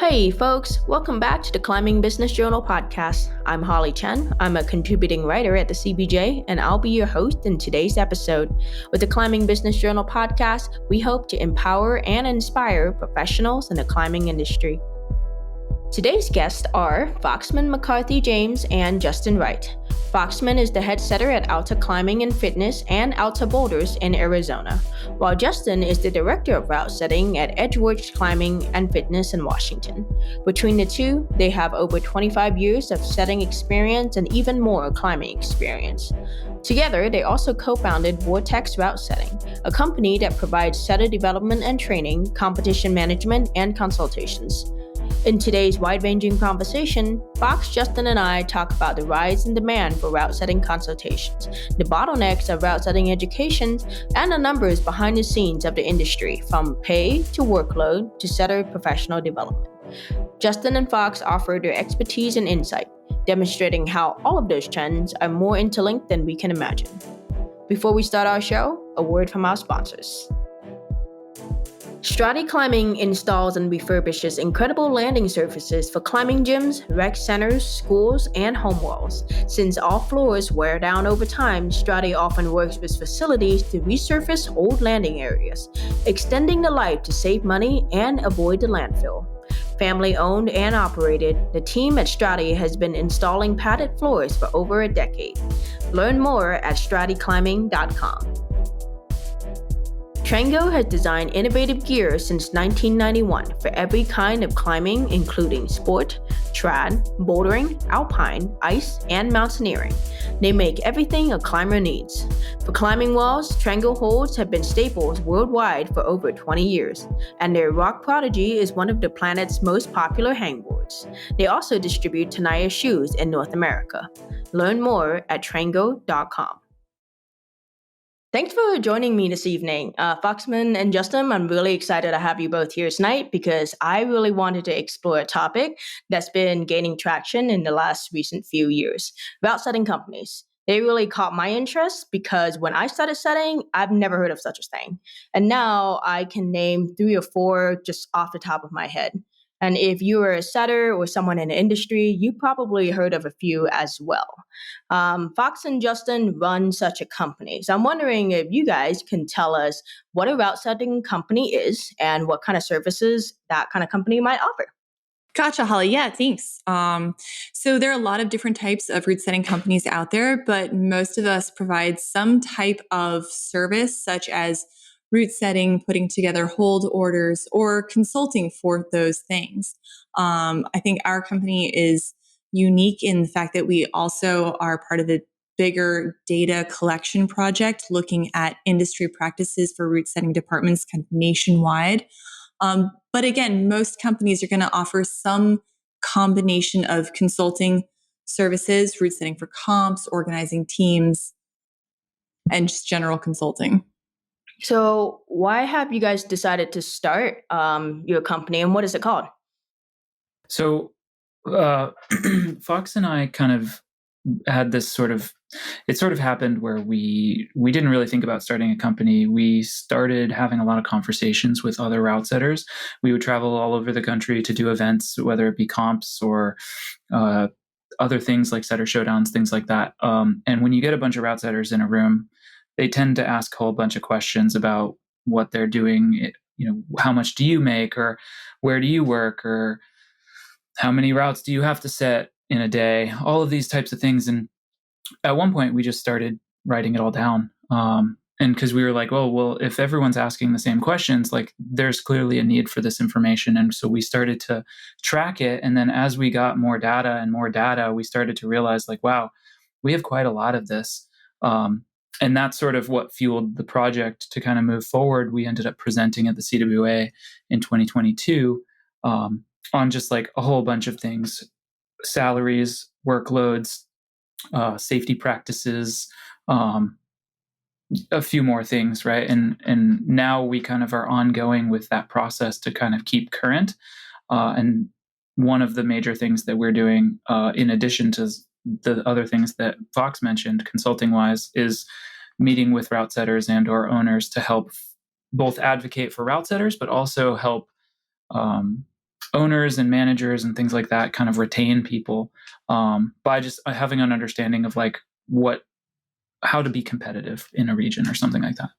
Hey folks, welcome back to the Climbing Business Journal podcast. I'm Holly Chen. I'm a contributing writer at the CBJ, and I'll be your host in today's episode. With the Climbing Business Journal podcast, we hope to empower and inspire professionals in the climbing industry. Today's guests are Foxman McCarthy James and Justin Wright. Foxman is the head setter at Alta Climbing and Fitness and Alta Boulders in Arizona, while Justin is the director of Routesetting at Edgeworth Climbing and Fitness in Washington. Between the two, they have over 25 years of setting experience and even more climbing experience. Together, they also co-founded Vortex Routesetting, a company that provides setter development and training, competition management, and consultations. In today's wide-ranging conversation, Fox, Justin, and I talk about the rise in demand for route-setting consultations, the bottlenecks of route-setting education, and the numbers behind the scenes of the industry, from pay to workload to setter professional development. Justin and Fox offer their expertise and insight, demonstrating how all of those trends are more interlinked than we can imagine. Before we start our show, a word from our sponsors. Strati Climbing installs and refurbishes incredible landing surfaces for climbing gyms, rec centers, schools, and home walls. Since all floors wear down over time, Strati often works with facilities to resurface old landing areas, extending the life to save money and avoid the landfill. Family owned and operated, the team at Strati has been installing padded floors for over a decade. Learn more at straticlimbing.com. Trango has designed innovative gear since 1991 for every kind of climbing, including sport, trad, bouldering, alpine, ice, and mountaineering. They make everything a climber needs. For climbing walls, Trango holds have been staples worldwide for over 20 years, and their Rock Prodigy is one of the planet's most popular hangboards. They also distribute Tenaya shoes in North America. Learn more at trango.com. Thanks for joining me this evening. Foxman and Justin, I'm really excited to have you both here tonight because I really wanted to explore a topic that's been gaining traction in the last recent few years, route-setting companies. They really caught my interest because when I started setting, I've never heard of such a thing. And now I can name 3 or 4 just off the top of my head. And if you are a setter or someone in the industry, you probably heard of a few as well. Fox and Justin run such a company. So I'm wondering if you guys can tell us what a route setting company is and what kind of services that kind of company might offer. Gotcha, Holly. Yeah, thanks. So there are a lot of different types of route setting companies out there, but most of us provide some type of service, such as route setting, putting together hold orders, or consulting for those things. I think our company is unique in the fact that we also are part of a bigger data collection project looking at industry practices for route setting departments kind of nationwide. But again, most companies are going to offer some combination of consulting services, route setting for comps, organizing teams, and just general consulting. So why have you guys decided to start your company, and what is it called? So Fox and I kind of had this it sort of happened where we didn't really think about starting a company. We started having a lot of conversations with other route setters. We would travel all over the country to do events, whether it be comps or other things like setter showdowns, things like that. And when you get a bunch of route setters in a room, they tend to ask a whole bunch of questions about what they're doing. How much do you make, or where do you work, or how many routes do you have to set in a day? All of these types of things. And at one point, we just started writing it all down. And because we were like, oh, well, if everyone's asking the same questions, like there's clearly a need for this information. And so we started to track it. And then as we got more data, we started to realize like, wow, we have quite a lot of this. And that's sort of what fueled the project to kind of move forward. We ended up presenting at the CWA in 2022 on just like a whole bunch of things: salaries, workloads, safety practices, a few more things, right? And now we kind of are ongoing with that process to kind of keep current. And one of the major things that we're doing, in addition to the other things that Fox mentioned, consulting-wise, is meeting with route setters and or owners to help both advocate for route setters, but also help owners and managers and things like that kind of retain people by just having an understanding of like how to be competitive in a region or something like that.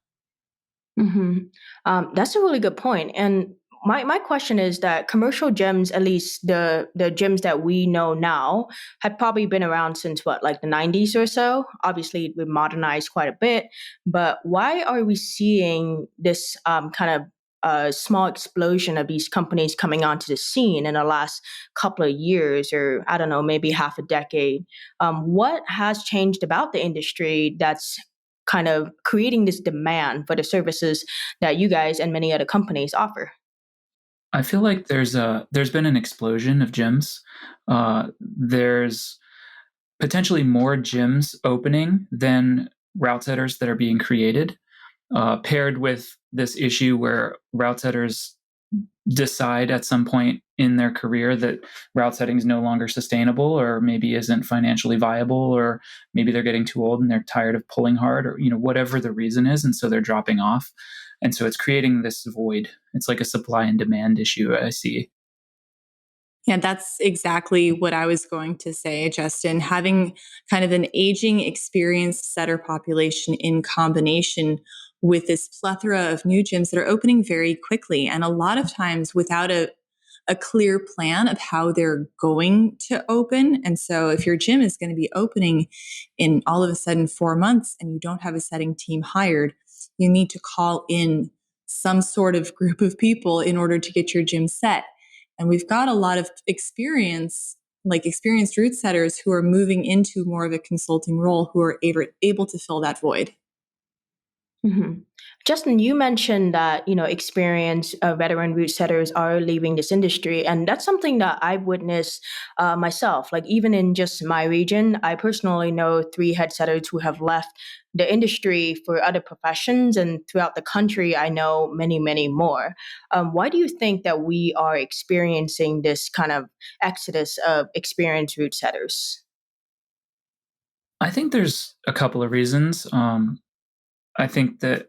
That's a really good point. And my question is that commercial gyms, at least the gyms that we know now, had probably been around since what, like the 90s or so. Obviously, we've modernized quite a bit, but why are we seeing this kind of small explosion of these companies coming onto the scene in the last couple of years, or I don't know, maybe half a decade? What has changed about the industry that's kind of creating this demand for the services that you guys and many other companies offer? I feel like there's been an explosion of gyms. There's potentially more gyms opening than route setters that are being created, paired with this issue where route setters decide at some point in their career that route setting is no longer sustainable, or maybe isn't financially viable, or maybe they're getting too old and they're tired of pulling hard, or whatever the reason is, and so they're dropping off. And so it's creating this void. It's like a supply and demand issue, I see. Yeah, that's exactly what I was going to say, Justin. Having kind of an aging, experienced setter population in combination with this plethora of new gyms that are opening very quickly, and a lot of times without a clear plan of how they're going to open. And so if your gym is going to be opening in all of a sudden 4 months and you don't have a setting team hired, you need to call in some sort of group of people in order to get your gym set. And we've got a lot of experience, like experienced route setters who are moving into more of a consulting role, who are able to fill that void. Mhm. Justin, you mentioned that experienced veteran route setters are leaving this industry, and that's something that I've witnessed myself. Like even in just my region, I personally know three head setters who have left the industry for other professions, and throughout the country, I know many, many more. Why do you think that we are experiencing this kind of exodus of experienced route setters? I think there's a couple of reasons. I think that,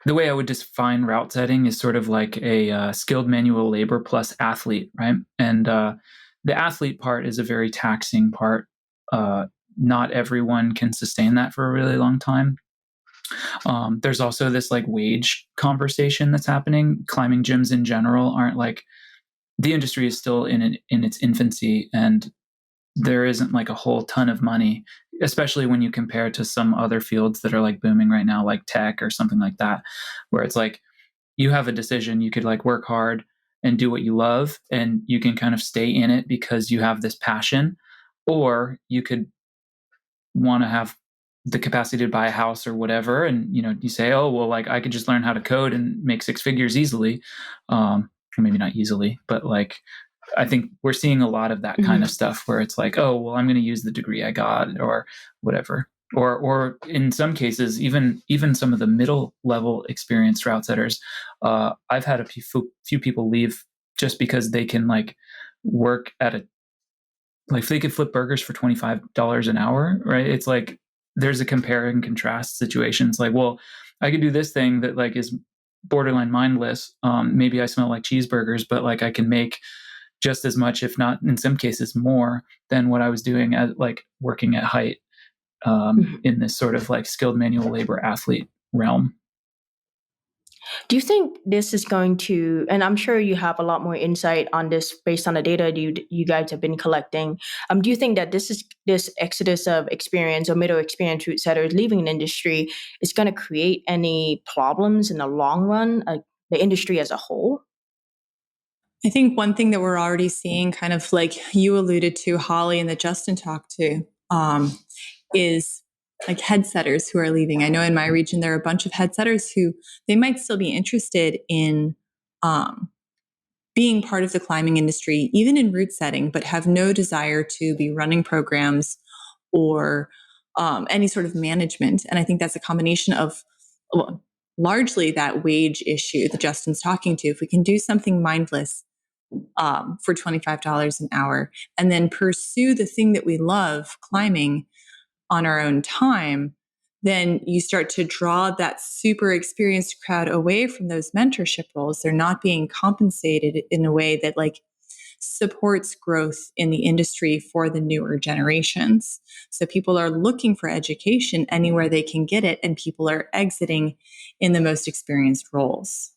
the way I would define route setting is sort of like a skilled manual labor plus athlete, right? And the athlete part is a very taxing part. Not everyone can sustain that for a really long time. There's also this like wage conversation that's happening. Climbing gyms in general aren't like, the industry is still in its infancy, and there isn't like a whole ton of money, especially when you compare to some other fields that are like booming right now, like tech or something like that, where it's like you have a decision. You could like work hard and do what you love, and you can kind of stay in it because you have this passion, or you could want to have the capacity to buy a house or whatever, and you say, oh well, like I could just learn how to code and make six figures easily, or maybe not easily, but like I think we're seeing a lot of that kind of stuff where it's like, oh well, I'm going to use the degree I got or whatever, or in some cases even some of the middle level experienced route setters. I've had a few people leave just because they can like work at a, like if they could flip burgers for $25 an hour, right? It's like there's a compare and contrast situation. It's like, well, I could do this thing that like is borderline mindless. Maybe I smell like cheeseburgers, but like I can make just as much, if not in some cases more, than what I was doing at like working at height, in this sort of like skilled manual labor athlete realm. Do you think this is going to, and I'm sure you have a lot more insight on this based on the data you guys have been collecting. Do you think that this exodus of experience or middle experience route setters leaving an industry is going to create any problems in the long run, the industry as a whole? I think one thing that we're already seeing, kind of like you alluded to, Holly, and that Justin talked to, is like head setters who are leaving. I know in my region there are a bunch of head setters who they might still be interested in being part of the climbing industry, even in route setting, but have no desire to be running programs or any sort of management. And I think that's a combination of, well, largely that wage issue that Justin's talking to. If we can do something mindless for $25 an hour and then pursue the thing that we love, climbing, on our own time, then you start to draw that super experienced crowd away from those mentorship roles. They're not being compensated in a way that like supports growth in the industry for the newer generations. So people are looking for education anywhere they can get it, and people are exiting in the most experienced roles.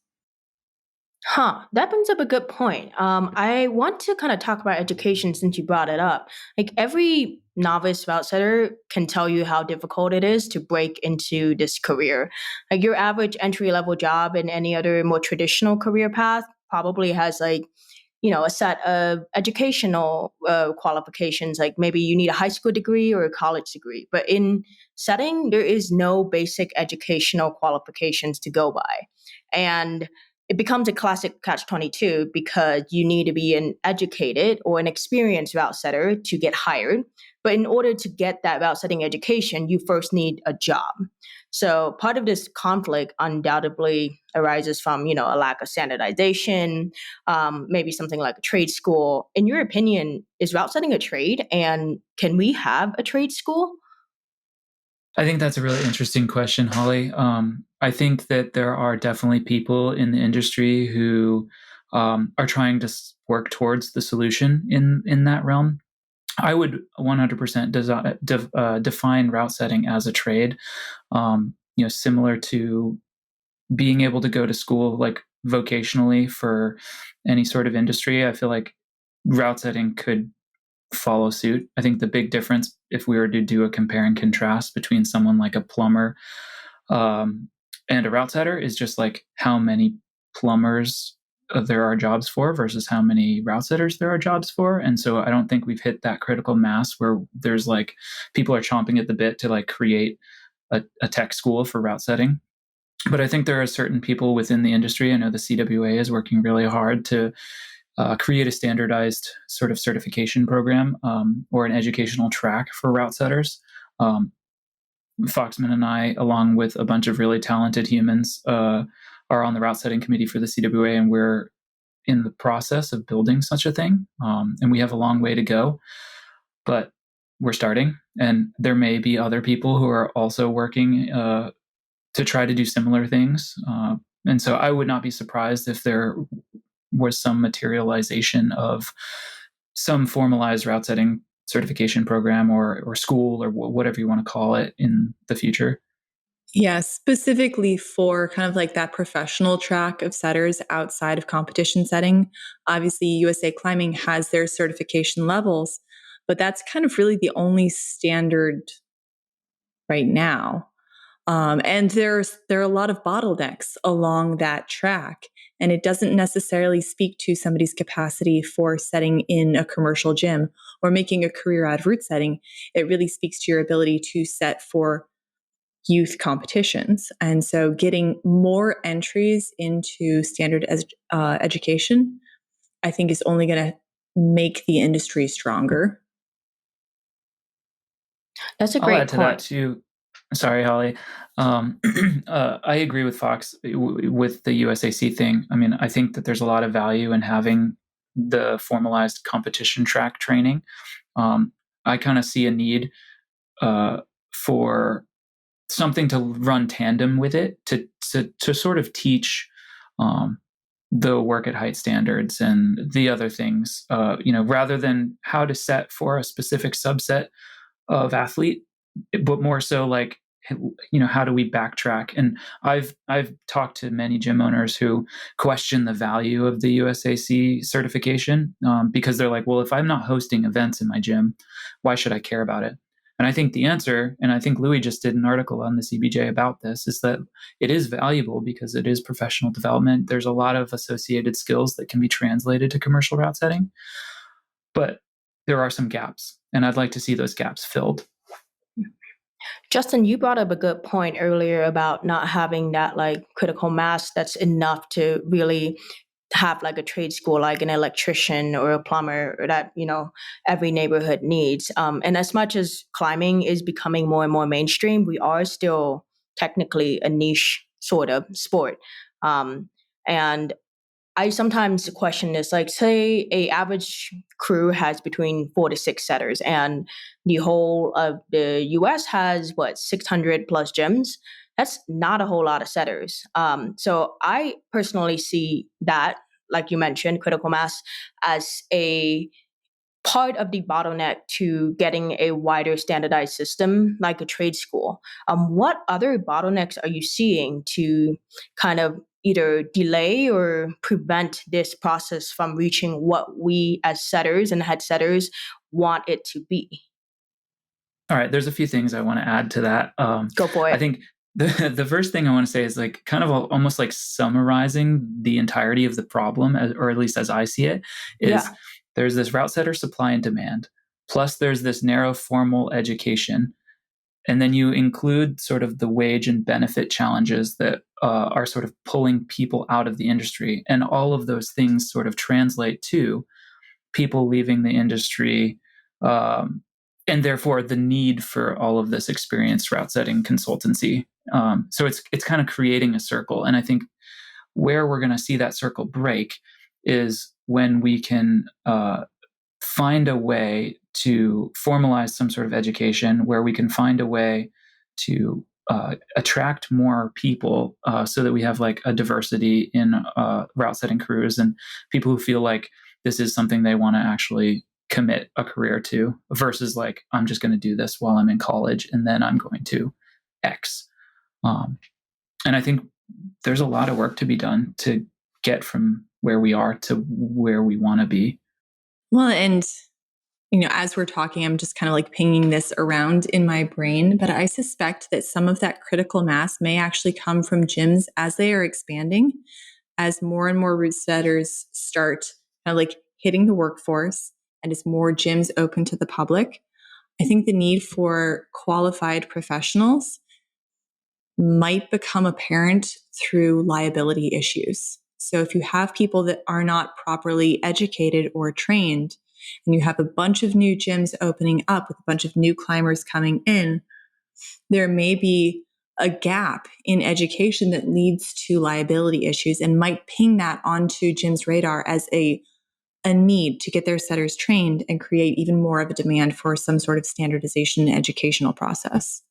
That brings up a good point. I want to kind of talk about education since you brought it up. Like every novice route setter can tell you how difficult it is to break into this career. Like your average entry level job in any other more traditional career path probably has like, a set of educational qualifications. Like maybe you need a high school degree or a college degree. But in setting, there is no basic educational qualifications to go by. And it becomes a classic catch-22 because you need to be an educated or an experienced route setter to get hired. But in order to get that route setting education, you first need a job. So part of this conflict undoubtedly arises from, a lack of standardization, maybe something like a trade school. In your opinion, is route setting a trade? And can we have a trade school? I think that's a really interesting question, Holly. I think that there are definitely people in the industry who are trying to work towards the solution in that realm. I would 100% define route setting as a trade, similar to being able to go to school like vocationally for any sort of industry. I feel like route setting could follow suit. I think the big difference, if we were to do a compare and contrast between someone like a plumber and a route setter, is just like how many plumbers there are jobs for versus how many route setters there are jobs for. And so I don't think we've hit that critical mass where there's like people are chomping at the bit to like create a tech school for route setting. But I think there are certain people within the industry. I know the CWA is working really hard to create a standardized sort of certification program or an educational track for route setters. Foxman and I, along with a bunch of really talented humans, are on the route setting committee for the CWA, and we're in the process of building such a thing. And we have a long way to go, but we're starting. And there may be other people who are also working to try to do similar things. And so I would not be surprised if there was some materialization of some formalized route setting certification program or school or whatever you want to call it in the future. Yeah, specifically for kind of like that professional track of setters outside of competition setting. Obviously, USA Climbing has their certification levels, but that's kind of really the only standard right now. And there are a lot of bottlenecks along that track. And it doesn't necessarily speak to somebody's capacity for setting in a commercial gym or making a career out of route setting. It really speaks to your ability to set for youth competitions. And so getting more entries into standard education, I think, is only going to make the industry stronger. That's a great I'll add to point. that too. Sorry, Holly. I agree with Fox with the USAC thing. I mean, I think that there's a lot of value in having the formalized competition track training. I kind of see a need for something to run tandem with it to sort of teach the work at height standards and the other things, rather than how to set for a specific subset of athlete, but more so like, how do we backtrack? And I've talked to many gym owners who question the value of the USAC certification because they're like, well, if I'm not hosting events in my gym, why should I care about it? And I think the answer, and I think Louis just did an article on the CBJ about this, is that it is valuable because it is professional development. There's a lot of associated skills that can be translated to commercial route setting, but there are some gaps, and I'd like to see those gaps filled. Justin, you brought up a good point earlier about not having that like critical mass that's enough to really have like a trade school, like an electrician or a plumber that, every neighborhood needs. And as much as climbing is becoming more and more mainstream, we are still technically a niche sort of sport. And I sometimes question this, like say a average crew has between 4 to 6 setters and the whole of the US has what, 600 plus gyms. That's not a whole lot of setters. So I personally see that, like you mentioned, critical mass as a part of the bottleneck to getting a wider standardized system like a trade school. What other bottlenecks are you seeing to kind of either delay or prevent this process from reaching what we as setters and head setters want it to be? All right, there's a few things I want to add to that. Go for I it. think the first thing I want to say is like kind of almost like summarizing the entirety of the problem, or at least as I see it, is Yeah. there's this route setter supply and demand, plus there's this narrow formal education, and then you include sort of the wage and benefit challenges that are sort of pulling people out of the industry, and all of those things sort of translate to people leaving the industry, and therefore the need for all of this experienced route setting consultancy. So it's kind of creating a circle, and I think where we're going to see that circle break is when we can find a way to formalize some sort of education, where we can find a way to attract more people, so that we have like a diversity in route setting crews and people who feel like this is something they want to actually commit a career to, versus like, I'm just going to do this while I'm in college and then I'm going to X. And I think there's a lot of work to be done to get from where we are to where we want to be. Well, and as we're talking, I'm just kind of like pinging this around in my brain, but I suspect that some of that critical mass may actually come from gyms as they are expanding, as more and more route setters start kind of like hitting the workforce, and as more gyms open to the public. I think the need for qualified professionals might become apparent through liability issues. So if you have people that are not properly educated or trained, and you have a bunch of new gyms opening up with a bunch of new climbers coming in, there may be a gap in education that leads to liability issues and might ping that onto gyms' radar as a need to get their setters trained and create even more of a demand for some sort of standardization educational process.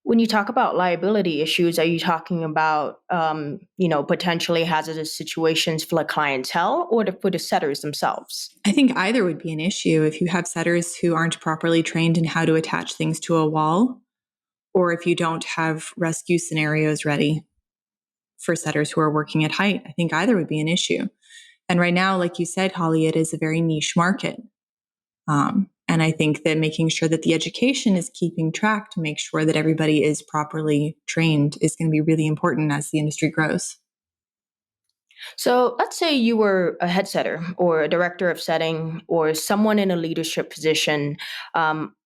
When you talk about liability issues, are you talking about, potentially hazardous situations for the clientele or for the setters themselves? I think either would be an issue if you have setters who aren't properly trained in how to attach things to a wall, or if you don't have rescue scenarios ready for setters who are working at height. I think either would be an issue. And right now, like you said, Holly, it is a very niche market. And I think that making sure that the education is keeping track to make sure that everybody is properly trained is going to be really important as the industry grows. So let's say you were a head setter or a director of setting or someone in a leadership position.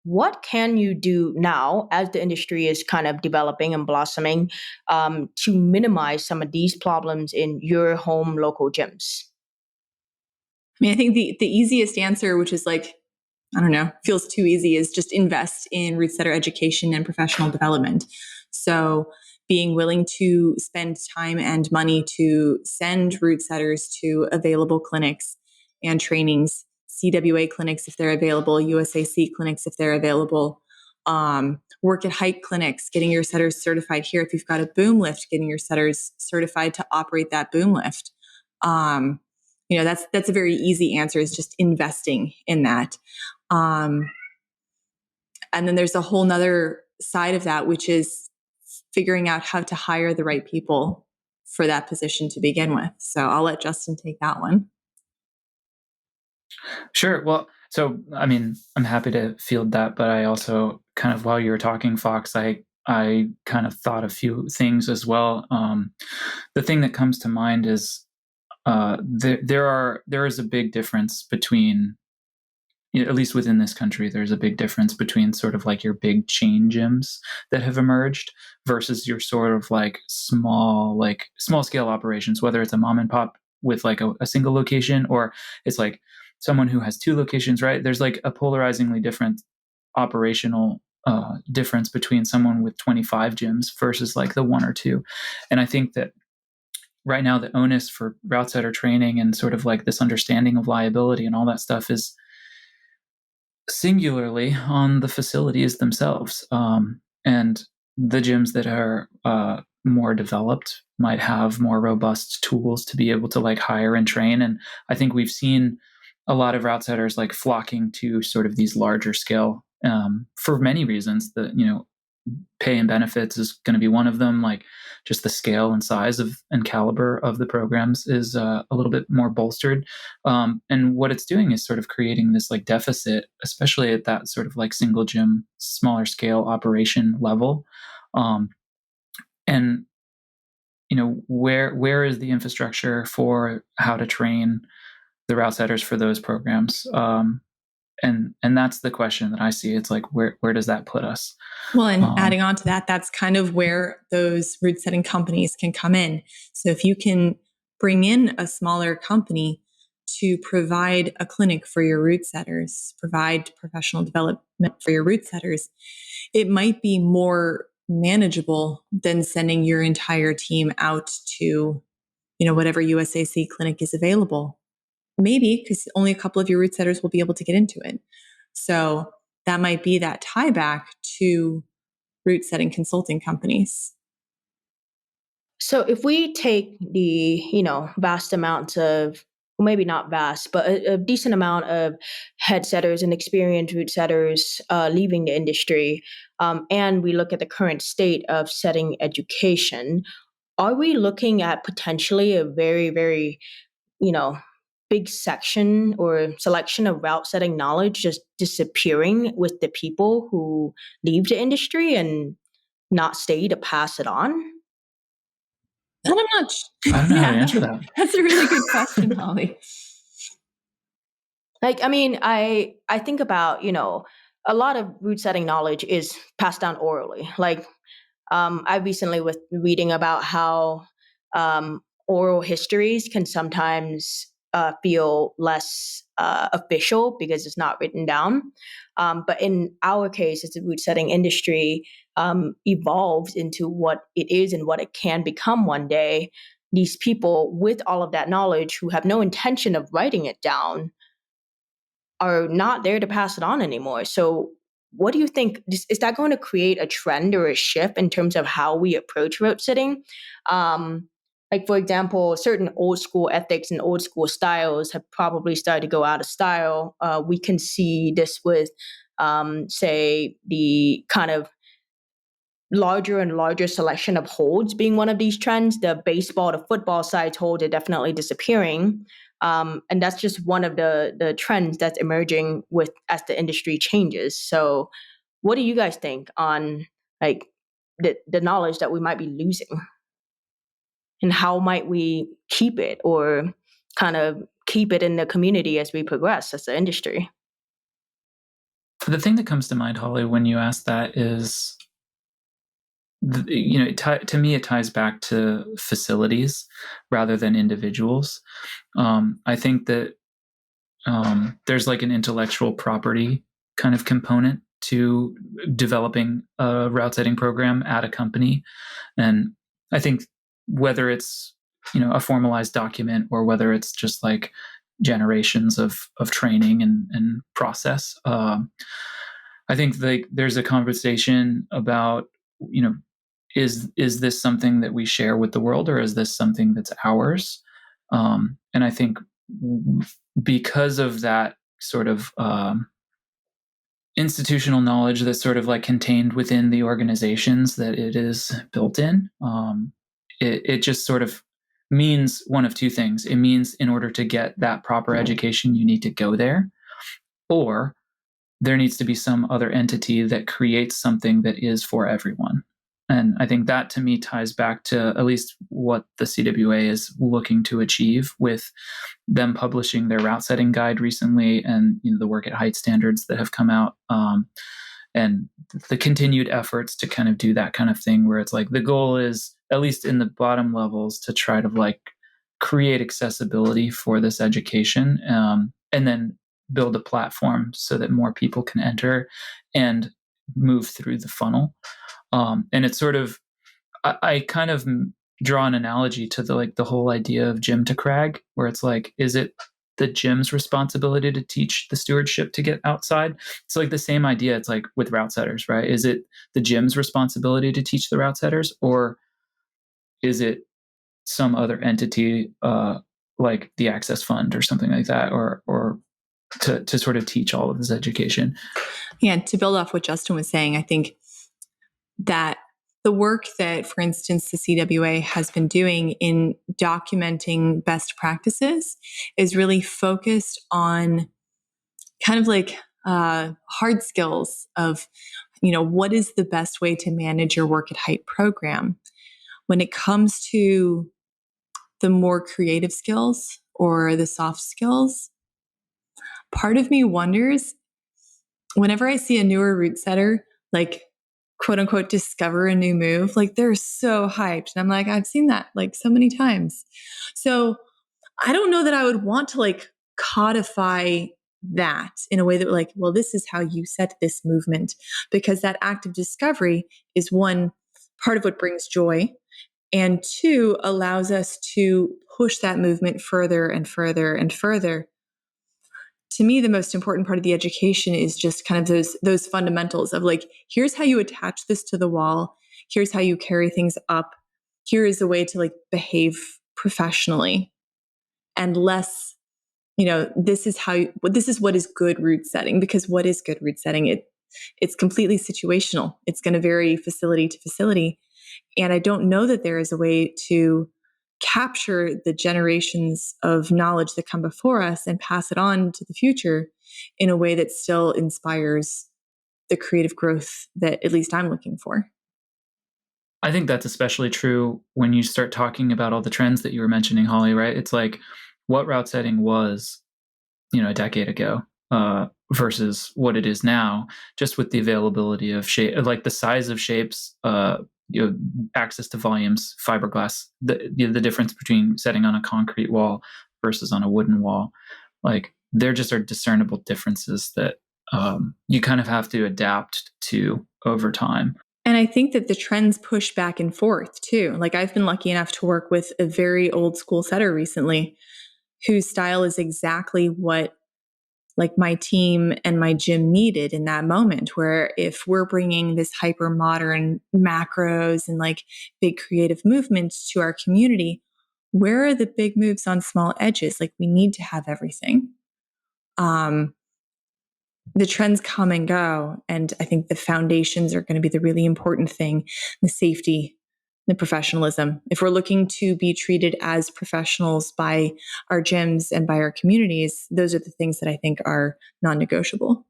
What can you do now as the industry is kind of developing and blossoming, to minimize some of these problems in your home local gyms? I mean, I think the easiest answer, which is like, I don't know, feels too easy, is just invest in route setter education and professional development. So being willing to spend time and money to send route setters to available clinics and trainings, CWA clinics if they're available, USAC clinics if they're available, work at height clinics, getting your setters certified here. If you've got a boom lift, getting your setters certified to operate that boom lift. That's a very easy answer, is just investing in that. And then there's a whole nother side of that, which is figuring out how to hire the right people for that position to begin with. So I'll let Justin take that one. Sure. Well, so, I mean, I'm happy to field that, but I also kind of, while you were talking, Fox, I kind of thought a few things as well. The thing that comes to mind is there is a big difference between, at least within this country, there's a big difference between sort of like your big chain gyms that have emerged versus your sort of like small scale operations, whether it's a mom and pop with like a single location, or it's like someone who has 2 locations, right? There's like a polarizingly different operational difference between someone with 25 gyms versus like the 1 or 2. And I think that right now the onus for route setter training and sort of like this understanding of liability and all that stuff is singularly on the facilities themselves. And the gyms that are more developed might have more robust tools to be able to like hire and train. And I think we've seen a lot of route setters like flocking to sort of these larger scale for many reasons. That, you know, pay and benefits is going to be one of them. Like just the scale and size of and caliber of the programs is a little bit more bolstered. And what it's doing is sort of creating this like deficit, especially at that sort of like single gym, smaller scale operation level. And you know, where is the infrastructure for how to train the route setters for those programs? And that's the question that I see. It's like, where does that put us? Well, and adding on to that, that's kind of where those route setting companies can come in. So if you can bring in a smaller company to provide a clinic for your route setters, provide professional development for your route setters, it might be more manageable than sending your entire team out to, you know, whatever USAC clinic is available. Maybe because only a couple of your route setters will be able to get into it. So that might be that tie back to route setting consulting companies. So if we take the, you know, vast amounts of, well, maybe not vast, but a decent amount of head setters and experienced route setters leaving the industry, and we look at the current state of setting education, are we looking at potentially a very, very, you know, big section or selection of route setting knowledge just disappearing with the people who leave the industry and not stay to pass it on? And I'm not I don't know how to answer that. That's a really good question, Holly. Like, I mean, I think about, you know, a lot of route setting knowledge is passed down orally. Like, I recently was reading about how oral histories can sometimes feel less official because it's not written down. But in our case, as the route setting industry evolves into what it is and what it can become one day, these people with all of that knowledge who have no intention of writing it down are not there to pass it on anymore. So, what do you think? Is that going to create a trend or a shift in terms of how we approach route setting? Like, for example, certain old school ethics and old school styles have probably started to go out of style. We can see this with, say, the kind of larger and larger selection of holds being one of these trends. The baseball to football size holds are definitely disappearing. And that's just one of the trends that's emerging with as the industry changes. So what do you guys think on like the knowledge that we might be losing? And how might we keep it or kind of keep it in the community as we progress as the industry? The thing that comes to mind, Holly, when you ask that is, you know, to me, it ties back to facilities rather than individuals. I think that there's like an intellectual property kind of component to developing a route setting program at a company. And I think whether it's, you know, a formalized document or whether it's just like generations of training and process, I think like there's a conversation about, you know, is this something that we share with the world or is this something that's ours? And I think because of that sort of institutional knowledge that's sort of like contained within the organizations that it is built in, it just sort of means one of two things. It means in order to get that proper education, you need to go there, or there needs to be some other entity that creates something that is for everyone. And I think that to me ties back to at least what the CWA is looking to achieve with them publishing their route setting guide recently, and, you know, the work at height standards that have come out, and the continued efforts to kind of do that kind of thing where it's like the goal is, at least in the bottom levels, to try to like create accessibility for this education, and then build a platform so that more people can enter and move through the funnel. And it's sort of, I kind of draw an analogy to the whole idea of gym to crag, where it's like, is it the gym's responsibility to teach the stewardship to get outside? It's like the same idea. It's like with route setters, right? Is it the gym's responsibility to teach the route setters, or is it some other entity like the Access Fund or something like that, or to sort of teach all of this education? Yeah, to build off what Justin was saying, I think that the work that, for instance, the CWA has been doing in documenting best practices is really focused on kind of like hard skills of, what is the best way to manage your work at height program. When it comes to the more creative skills or the soft skills, part of me wonders, whenever I see a newer route setter, like quote unquote, discover a new move, like they're so hyped. And I'm like, I've seen that like so many times. So I don't know that I would want to like codify that in a way that like, well, this is how you set this movement, because that act of discovery is one part of what brings joy, and two, allows us to push that movement further and further and further. To me, the most important part of the education is just kind of those fundamentals of like, here's how you attach this to the wall. Here's how you carry things up. Here is a way to like behave professionally, and less, this is what is good route setting. Because what is good route setting? It's completely situational. It's going to vary facility to facility. And I don't know that there is a way to capture the generations of knowledge that come before us and pass it on to the future in a way that still inspires the creative growth that at least I'm looking for. I think that's especially true when you start talking about all the trends that you were mentioning, Holly, right? It's like what route setting was, a decade ago versus what it is now, just with the availability of shape, like the size of shapes, access to volumes, fiberglass, the difference between setting on a concrete wall versus on a wooden wall. Like there just are discernible differences that you kind of have to adapt to over time. And I think that the trends push back and forth too. Like I've been lucky enough to work with a very old school setter recently whose style is exactly what like my team and my gym needed in that moment, where if we're bringing this hyper modern macros and like big creative movements to our community, where are the big moves on small edges? Like we need to have everything. The trends come and go. And I think the foundations are going to be the really important thing, the safety, the professionalism. If we're looking to be treated as professionals by our gyms and by our communities, those are the things that I think are non-negotiable.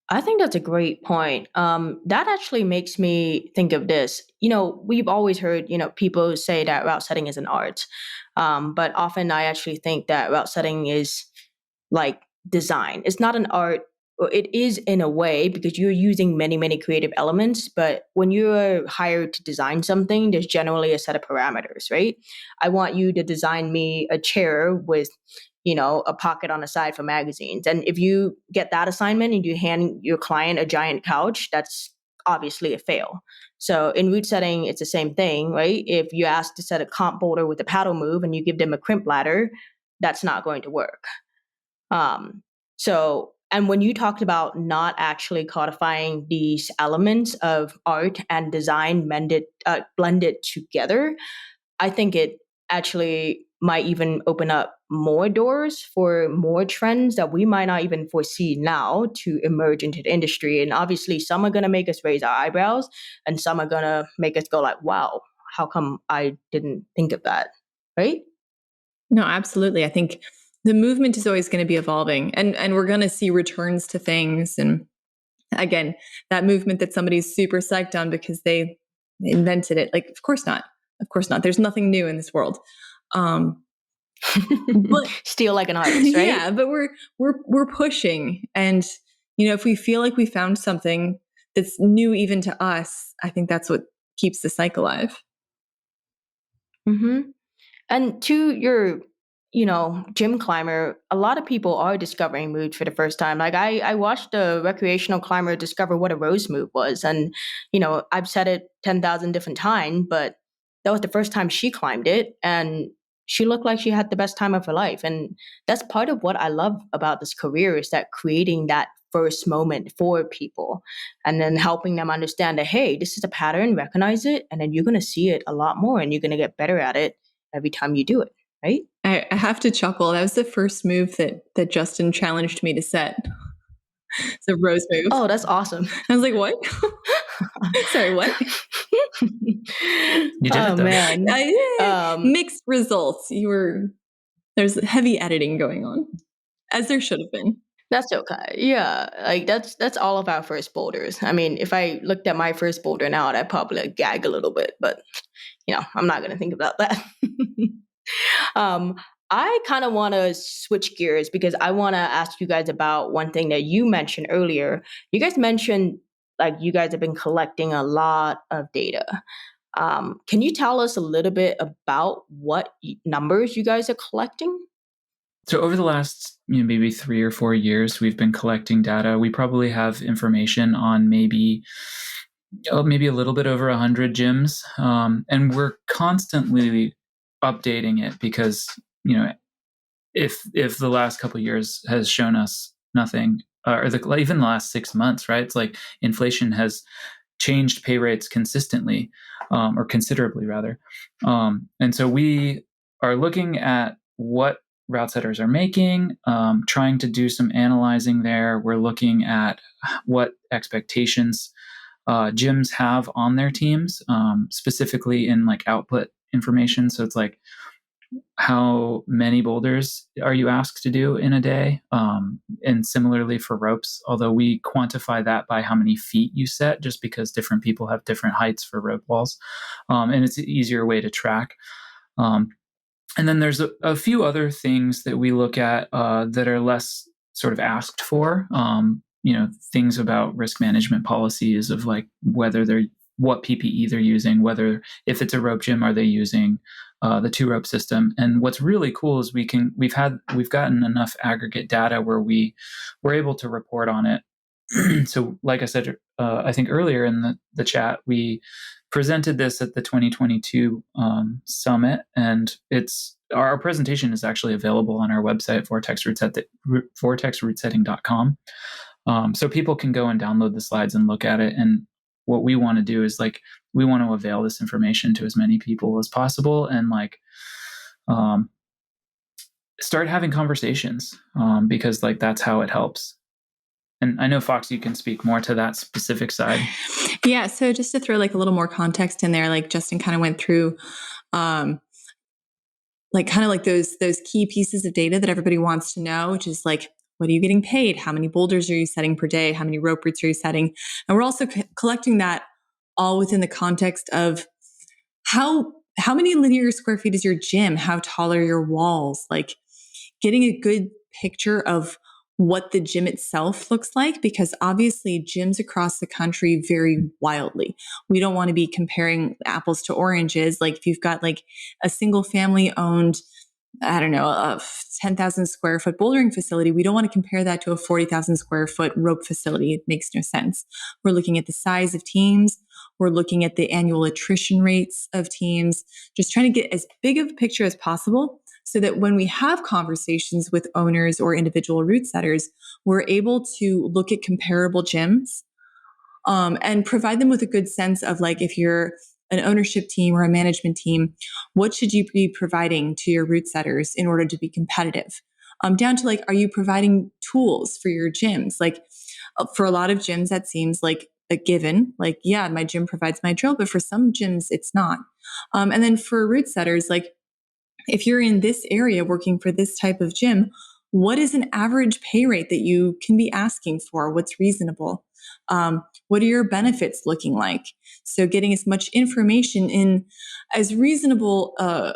I think that's a great point. That actually makes me think of this. We've always heard, people say that route setting is an art. But often I actually think that route setting is like design. It's not an art. Well, it is in a way because you're using many, many creative elements. But when you're hired to design something, there's generally a set of parameters, right? I want you to design me a chair with, a pocket on the side for magazines. And if you get that assignment and you hand your client a giant couch, that's obviously a fail. So in route setting, it's the same thing, right? If you ask to set a comp boulder with a paddle move and you give them a crimp ladder, that's not going to work. And when you talked about not actually codifying these elements of art and design blended together, I think it actually might even open up more doors for more trends that we might not even foresee now to emerge into the industry. And obviously, some are going to make us raise our eyebrows, and some are going to make us go like, wow, how come I didn't think of that, right? No, absolutely. I think the movement is always going to be evolving, and we're going to see returns to things. And again, that movement that somebody's super psyched on because they invented it, like, of course not. Of course not. There's nothing new in this world. But still like an artist, right? Yeah, but we're pushing, and if we feel like we found something that's new even to us, I think that's what keeps the cycle alive. Mm-hmm. And to your, gym climber, a lot of people are discovering moves for the first time. Like I watched a recreational climber discover what a rose move was. And, I've said it 10,000 different times, but that was the first time she climbed it, and she looked like she had the best time of her life. And that's part of what I love about this career, is that creating that first moment for people and then helping them understand that, hey, this is a pattern, recognize it, and then you're going to see it a lot more and you're going to get better at it every time you do it, right? I have to chuckle. That was the first move that Justin challenged me to set. It's a rose move. Oh, that's awesome. I was like, what? Sorry, what? You did it, though. Man. Mixed results. There's heavy editing going on, as there should have been. That's okay. Yeah, like that's all of our first boulders. I mean, if I looked at my first boulder now, I'd probably gag a little bit, but I'm not going to think about that. I kind of want to switch gears because I want to ask you guys about one thing that you mentioned earlier. You guys mentioned like you guys have been collecting a lot of data. Can you tell us a little bit about what numbers you guys are collecting? So over the last maybe 3 or 4 years, we've been collecting data. We probably have information on maybe a little bit over 100 gyms, and we're constantly updating it because if the last couple of years has shown us nothing, or even the last 6 months, right? It's like inflation has changed pay rates consistently, or considerably rather, and so we are looking at what route setters are making, trying to do some analyzing there. We're looking at what expectations gyms have on their teams, specifically in like output information. So it's like, how many boulders are you asked to do in a day? And similarly for ropes, although we quantify that by how many feet you set, just because different people have different heights for rope walls. And it's an easier way to track. And then there's a few other things that we look at that are less sort of asked for. Things about risk management policies of like what PPE they're using, whether if it's a rope gym, are they using the 2-rope system. And what's really cool is we've gotten enough aggregate data where we're able to report on it. So like I said, I think earlier in the chat, we presented this at the 2022 summit, and our presentation is actually available on our website, vortexroutesetting.com. So people can go and download the slides and look at it. And what we want to do is we want to avail this information to as many people as possible, and start having conversations, because that's how it helps. And I know, Fox, you can speak more to that specific side. Yeah. So just to throw a little more context in there, like Justin kind of went through, those key pieces of data that everybody wants to know, which is like, what are you getting paid? How many boulders are you setting per day? How many rope routes are you setting? And we're also collecting that all within the context of how many linear square feet is your gym? How tall are your walls? Like getting a good picture of what the gym itself looks like, because obviously gyms across the country vary wildly. We don't want to be comparing apples to oranges. Like if you've got like a single family owned, a 10,000 square foot bouldering facility, we don't want to compare that to a 40,000 square foot rope facility. It makes no sense. We're looking at the size of teams. We're looking at the annual attrition rates of teams, just trying to get as big of a picture as possible, so that when we have conversations with owners or individual route setters, we're able to look at comparable gyms, and provide them with a good sense of like, if you're an ownership team or a management team, what should you be providing to your route setters in order to be competitive? Down to like, are you providing tools for your gyms? Like for a lot of gyms, that seems like a given. Like, yeah, my gym provides my drill, but for some gyms, it's not. And then for route setters, like, if you're in this area working for this type of gym, what is an average pay rate that you can be asking for? What's reasonable? What are your benefits looking like? So getting as much information in as reasonable a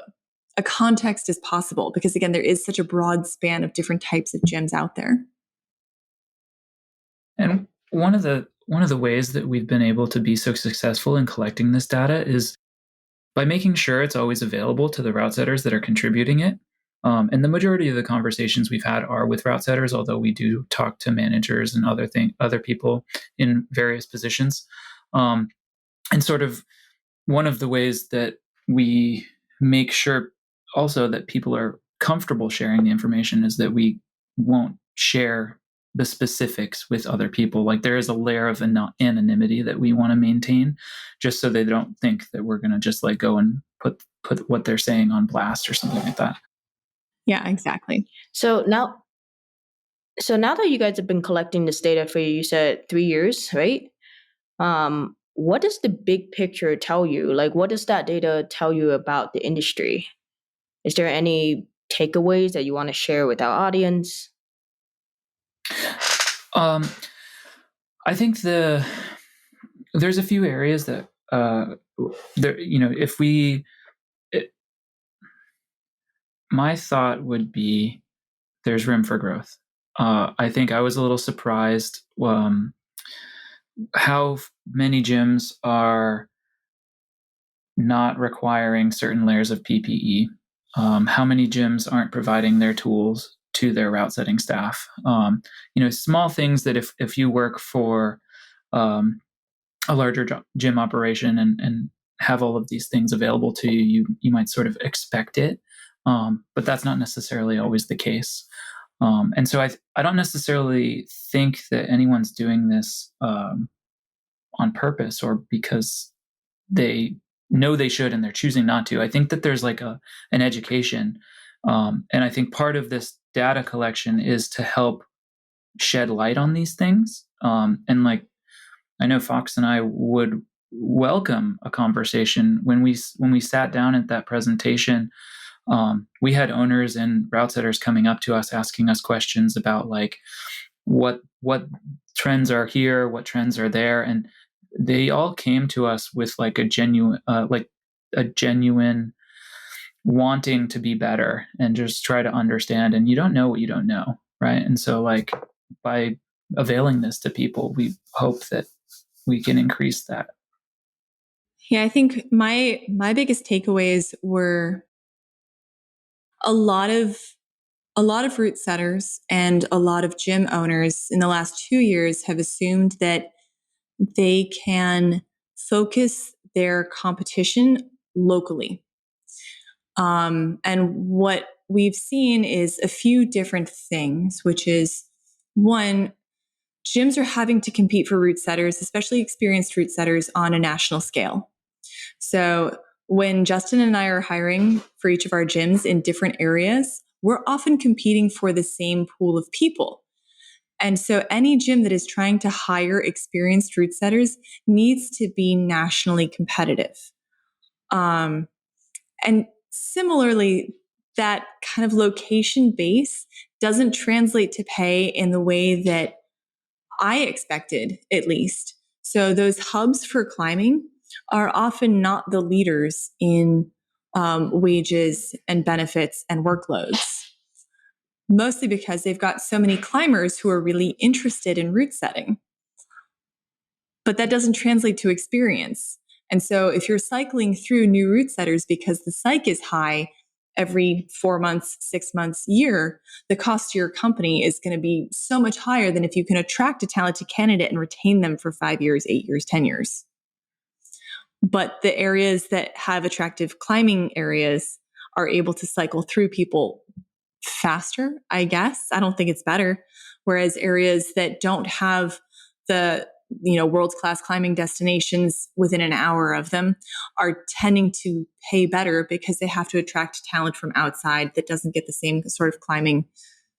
context as possible, because again, there is such a broad span of different types of gyms out there. And one of the ways that we've been able to be so successful in collecting this data is by making sure it's always available to the route setters that are contributing it. And the majority of the conversations we've had are with route setters, although we do talk to managers and other people in various positions. And sort of one of the ways that we make sure also that people are comfortable sharing the information is that we won't share the specifics with other people. Like there is a layer of anonymity that we want to maintain, just so they don't think that we're going to just like go and put what they're saying on blast or something like that. Yeah, exactly. So now that you guys have been collecting this data for, you said 3 years, right? What does the big picture tell you? Like, what does that data tell you about the industry? Is there any takeaways that you want to share with our audience? I think there's a few areas that there, if my thought would be there's room for growth. I think I was a little surprised how many gyms are not requiring certain layers of PPE. How many gyms aren't providing their tools to their route setting staff? Small things that if you work for a larger gym operation and have all of these things available to you, you might sort of expect it, but that's not necessarily always the case. And so I don't necessarily think that anyone's doing this on purpose or because they know they should and they're choosing not to. I think that there's like an education. And I think part of this data collection is to help shed light on these things. And like, I know Fox and I would welcome a conversation when we sat down at that presentation. We had owners and route setters coming up to us, asking us questions about like what trends are here, what trends are there. And they all came to us with like a genuine wanting to be better and just try to understand. And you don't know what you don't know, right? And so like by availing this to people, we hope that we can increase that. Yeah, I think my biggest takeaways were a lot of route setters and a lot of gym owners in the last 2 years have assumed that they can focus their competition locally. And what we've seen is a few different things, which is one, gyms are having to compete for route setters, especially experienced route setters, on a national scale. So when Justin and I are hiring for each of our gyms in different areas, we're often competing for the same pool of people. And so any gym that is trying to hire experienced route setters needs to be nationally competitive. And similarly, that kind of location base doesn't translate to pay in the way that I expected, at least. So those hubs for climbing are often not the leaders in wages and benefits and workloads. Mostly because they've got so many climbers who are really interested in route setting. But that doesn't translate to experience. And so if you're cycling through new route setters because the psych is high every 4 months, 6 months, year, the cost to your company is going to be so much higher than if you can attract a talented candidate and retain them for 5 years, 8 years, 10 years. But the areas that have attractive climbing areas are able to cycle through people faster, I guess. I don't think it's better. Whereas areas that don't have the world-class climbing destinations within an hour of them are tending to pay better because they have to attract talent from outside that doesn't get the same sort of climbing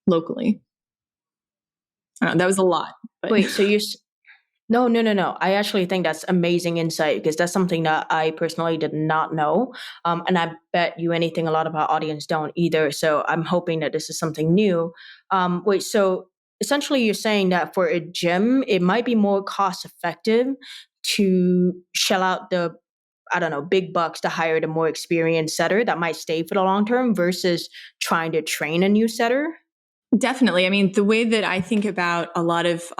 locally. That was a lot. But. Wait, so No. I actually think that's amazing insight because that's something that I personally did not know. And I bet you anything a lot of our audience don't either. So I'm hoping that this is something new. Wait, so essentially you're saying that for a gym, it might be more cost effective to shell out the, I don't know, big bucks to hire the more experienced setter that might stay for the long term versus trying to train a new setter? Definitely. I mean, the way that I think about a lot of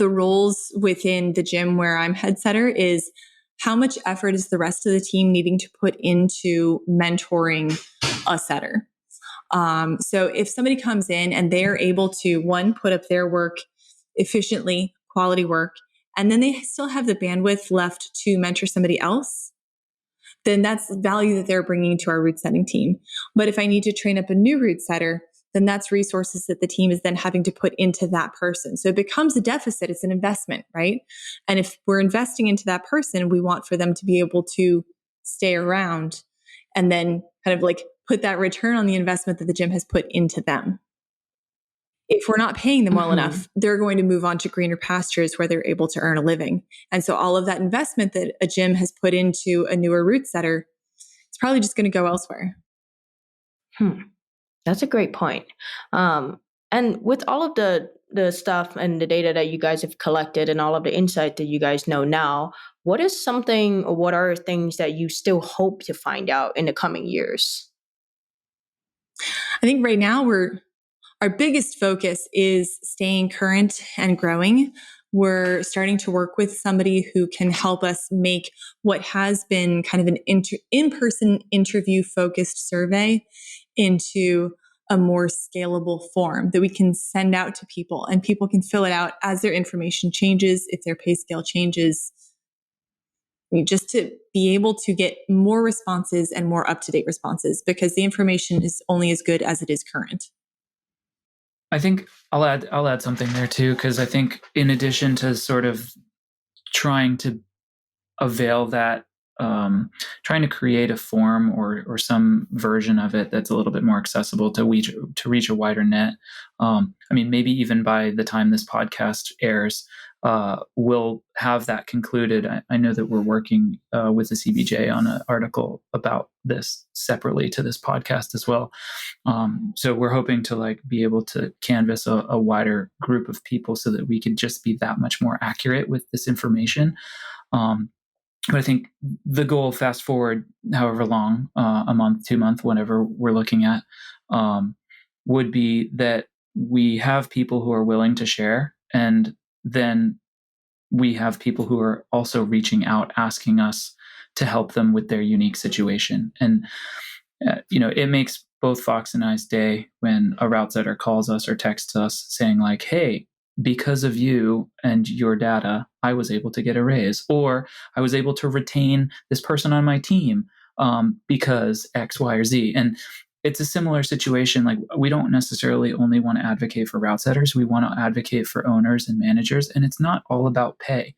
the roles within the gym where I'm head setter is how much effort is the rest of the team needing to put into mentoring a setter. So if somebody comes in and they're able to, one, put up their work efficiently, quality work, and then they still have the bandwidth left to mentor somebody else, then that's value that they're bringing to our route setting team. But if I need to train up a new route setter, then that's resources that the team is then having to put into that person. So it becomes a deficit. It's an investment, right? And if we're investing into that person, we want for them to be able to stay around and then kind of like put that return on the investment that the gym has put into them. If we're not paying them well enough, they're going to move on to greener pastures where they're able to earn a living. And so all of that investment that a gym has put into a newer route setter, it's probably just going to go elsewhere. That's a great point. And with all of the stuff and the data that you guys have collected and all of the insight that you guys know now, what are things that you still hope to find out in the coming years? I think right now our biggest focus is staying current and growing. We're starting to work with somebody who can help us make what has been kind of an in-person interview focused survey into a more scalable form that we can send out to people, and people can fill it out as their information changes, if their pay scale changes, just to be able to get more responses and more up-to-date responses, because the information is only as good as it is current. I think I'll add something there too, because I think in addition to sort of trying to avail that, trying to create a form or some version of it that's a little bit more accessible to reach a wider net. I mean, maybe even by the time this podcast airs, we'll have that concluded. I know that we're working with the CBJ on an article about this separately to this podcast as well. So we're hoping to be able to canvas a wider group of people so that we can just be that much more accurate with this information. But I think the goal, fast forward however long, a month, 2 months, whatever we're looking at, would be that we have people who are willing to share, and then we have people who are also reaching out, asking us to help them with their unique situation. And, it makes both Fox and I's day when a route setter calls us or texts us saying hey, because of you and your data, I was able to get a raise, or I was able to retain this person on my team because X, Y, or Z. And it's a similar situation. We don't necessarily only want to advocate for route setters. We want to advocate for owners and managers. And it's not all about pay.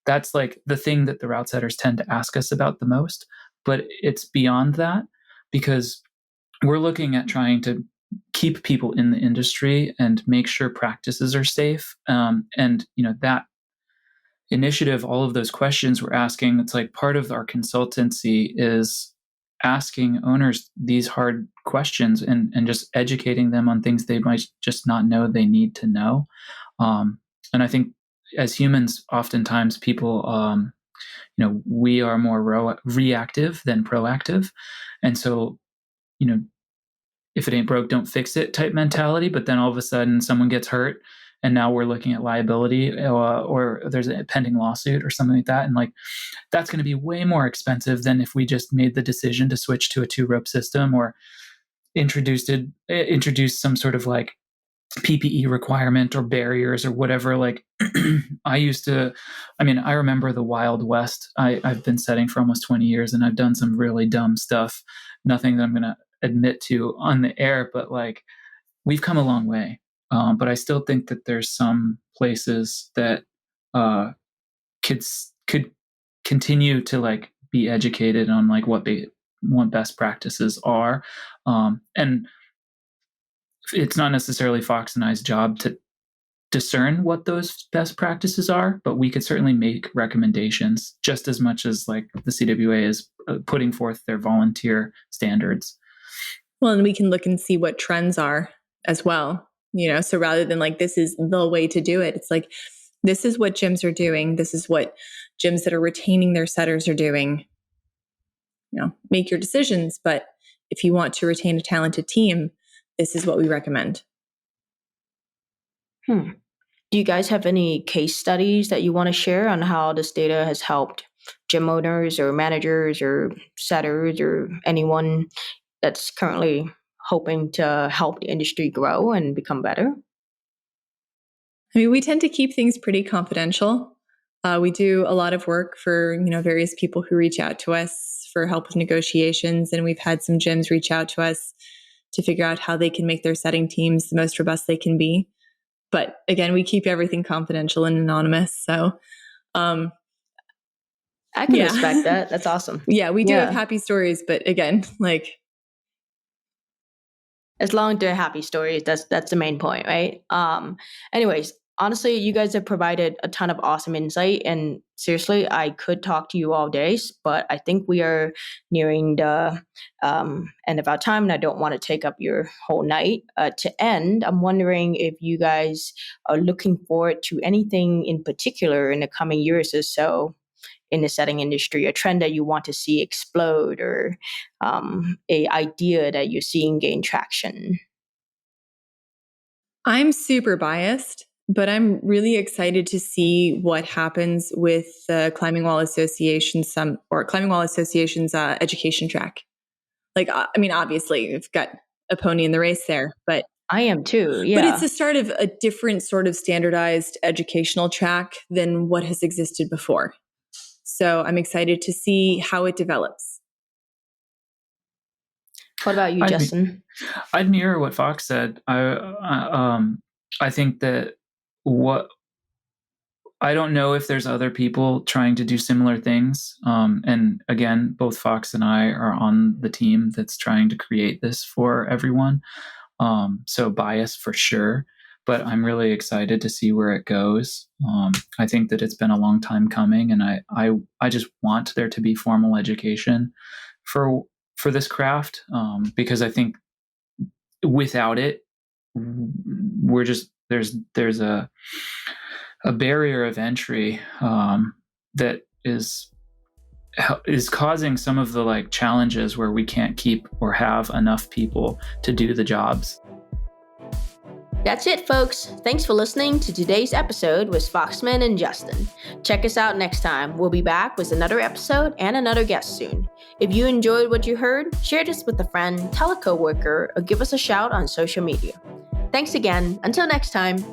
That's the thing that the route setters tend to ask us about the most. But it's beyond that, because we're looking at trying to keep people in the industry and make sure practices are safe. And that initiative, all of those questions we're asking, it's part of our consultancy is asking owners these hard questions and just educating them on things they might just not know they need to know. And I think as humans, oftentimes people, we are more reactive than proactive. And so, if it ain't broke, don't fix it type mentality. But then all of a sudden someone gets hurt and now we're looking at liability or there's a pending lawsuit or something like that. And that's going to be way more expensive than if we just made the decision to switch to a 2-rope system or introduced some sort of PPE requirement or barriers or whatever. I remember the Wild West. I've been setting for almost 20 years and I've done some really dumb stuff. Nothing that I'm going to admit to on the air, but we've come a long way. But I still think that there's some places that kids could continue to be educated on what best practices are. And it's not necessarily Fox and I's job to discern what those best practices are, but we could certainly make recommendations just as much as the CWA is putting forth their volunteer standards. Well, and we can look and see what trends are as well, so rather than this is the way to do it, it's this is what gyms are doing. This is what gyms that are retaining their setters are doing. Make your decisions. But if you want to retain a talented team, this is what we recommend. Do you guys have any case studies that you want to share on how this data has helped gym owners or managers or setters or anyone that's currently hoping to help the industry grow and become better? We tend to keep things pretty confidential. We do a lot of work for, various people who reach out to us for help with negotiations. And we've had some gyms reach out to us to figure out how they can make their setting teams the most robust they can be. But again, we keep everything confidential and anonymous. So I can respect that. That's awesome. Yeah, we do have happy stories, but again, like, as long as they're happy stories, that's the main point, right? Anyways, honestly, you guys have provided a ton of awesome insight, and seriously, I could talk to you all days, but I think we are nearing the end of our time, and I don't want to take up your whole night. To end, I'm wondering if you guys are looking forward to anything in particular in the coming years or so in the setting industry, a trend that you want to see explode, or a idea that you're seeing gain traction? I'm super biased, but I'm really excited to see what happens with the Climbing Wall Association's education track. Like, I mean, obviously, we've got a pony in the race there, but I am too. Yeah, but it's the start of a different sort of standardized educational track than what has existed before. So I'm excited to see how it develops. What about you, Justin? I'd mirror what Fox said. I think that I don't know if there's other people trying to do similar things. And again, both Fox and I are on the team that's trying to create this for everyone. So bias for sure, but I'm really excited to see where it goes. I think that it's been a long time coming, and I just want there to be formal education for this craft, because I think without it, we're just there's a barrier of entry that is causing some of the like challenges where we can't keep or have enough people to do the jobs. That's it, folks. Thanks for listening to today's episode with Foxman and Justin. Check us out next time. We'll be back with another episode and another guest soon. If you enjoyed what you heard, share this with a friend, tell a coworker, or give us a shout on social media. Thanks again. Until next time.